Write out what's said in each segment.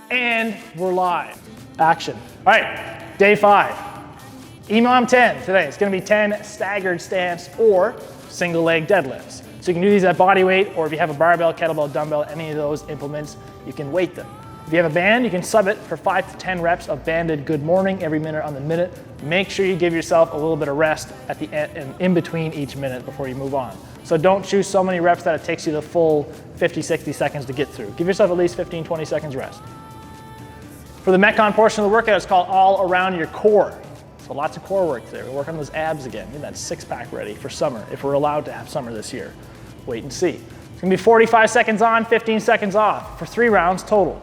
And we're live. Action. All right, day 5. EMOM 10 today. It's gonna be 10 staggered stance or single leg deadlifts. So you can do these at body weight, or if you have a barbell, kettlebell, dumbbell, any of those implements, you can weight them. If you have a band, you can sub it for 5 to 10 reps of banded good morning every minute on the minute. Make sure you give yourself a little bit of rest at the end and in between each minute before you move on. So don't choose so many reps that it takes you the full 50, 60 seconds to get through. Give yourself at least 15, 20 seconds rest. For the Metcon portion of the workout, it's called all around your core. So lots of core work there. We'll work on those abs again. Get that six-pack ready for summer, if we're allowed to have summer this year. Wait and see. It's gonna be 45 seconds on, 15 seconds off for 3 rounds total.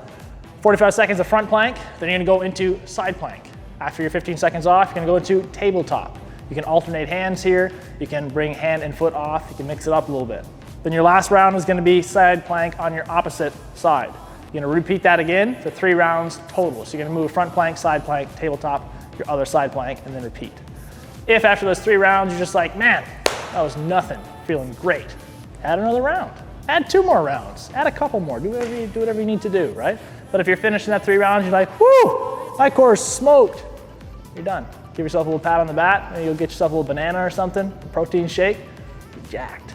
45 seconds of front plank, then you're gonna go into side plank. After your 15 seconds off, you're gonna go into tabletop. You can alternate hands here. You can bring hand and foot off. You can mix it up a little bit. Then your last round is gonna be side plank on your opposite side. You're gonna repeat that again for 3 rounds total. So you're gonna move front plank, tabletop, your other side plank, and then repeat. If after those 3 rounds, you're just like, man, that was nothing, feeling great, add another round. Add 2 more rounds, add a couple more, do whatever you need to do, right? But if you're finishing that 3 rounds, you're like, whoo, my core is smoked, you're done. Give yourself a little pat on the back, and you'll get yourself a little banana or something, a protein shake, you're jacked.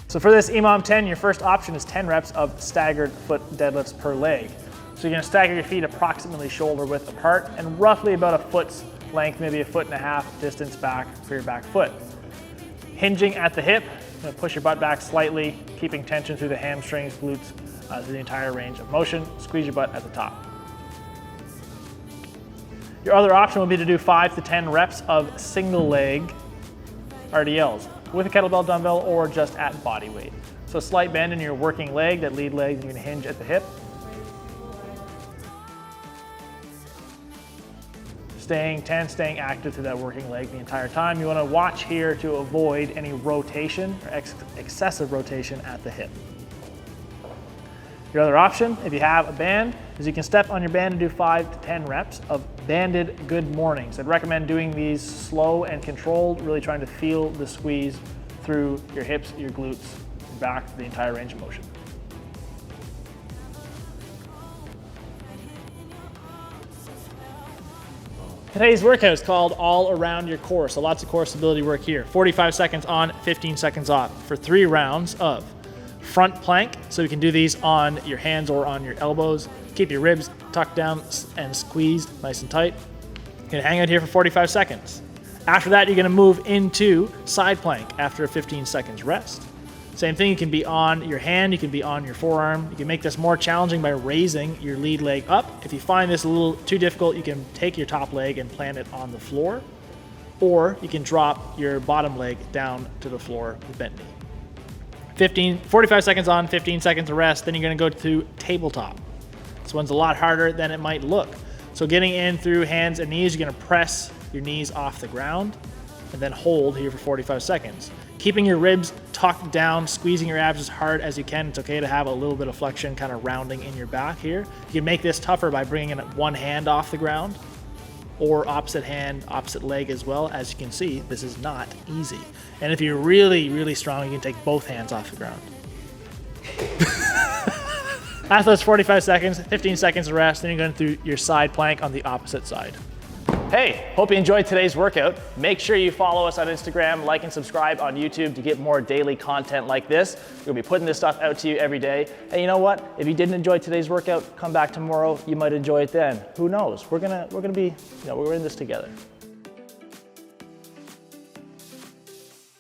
So for this EMOM 10, your first option is 10 reps of staggered foot deadlifts per leg. So you're gonna stagger your feet approximately shoulder width apart and roughly about a foot's length, maybe a 1.5 foot distance back for your back foot. Hinging at the hip, you're gonna push your butt back slightly, keeping tension through the hamstrings, glutes, through the entire range of motion. Squeeze your butt at the top. Your other option will be to do 5 to 10 reps of single leg RDLs with a kettlebell dumbbell or just at body weight. So slight bend in your working leg, that lead leg, you're gonna hinge at the hip. Staying tense, staying active to that working leg the entire time. You wanna watch here to avoid any rotation or excessive rotation at the hip. Your other option, if you have a band, is you can step on your band and do 5 to 10 reps of banded good mornings. I'd recommend doing these slow and controlled, really trying to feel the squeeze through your hips, your glutes, your back, the entire range of motion. Today's workout is called all around your core, so lots of core stability work here. 45 seconds on, 15 seconds off for 3 rounds of front plank, so you can do these on your hands or on your elbows. Keep your ribs tucked down and squeezed nice and tight. You're gonna hang out here for 45 seconds. After that, you're gonna move into side plank after a 15 seconds rest. Same thing, you can be on your hand, you can be on your forearm. You can make this more challenging by raising your lead leg up. If you find this a little too difficult, you can take your top leg and plant it on the floor, or you can drop your bottom leg down to the floor with bent knee. 45 seconds on, 15 seconds of rest, then you're gonna go to tabletop. This one's a lot harder than it might look. So getting in through hands and knees, you're gonna press your knees off the ground and then hold here for 45 seconds. Keeping your ribs tucked down, squeezing your abs as hard as you can. It's okay to have a little bit of flexion kind of rounding in your back here. You can make this tougher by bringing in one hand off the ground or opposite hand, opposite leg as well. As you can see, this is not easy. And if you're really, really strong, you can take both hands off the ground. After those 45 seconds, 15 seconds of rest, then you're going through your side plank on the opposite side. Hey, hope you enjoyed today's workout. Make sure you follow us on Instagram, like and subscribe on YouTube to get more daily content like this. We'll be putting this stuff out to you every day. And you know what? If you didn't enjoy today's workout, come back tomorrow. You might enjoy it then. Who knows? We're gonna be, we're in this together.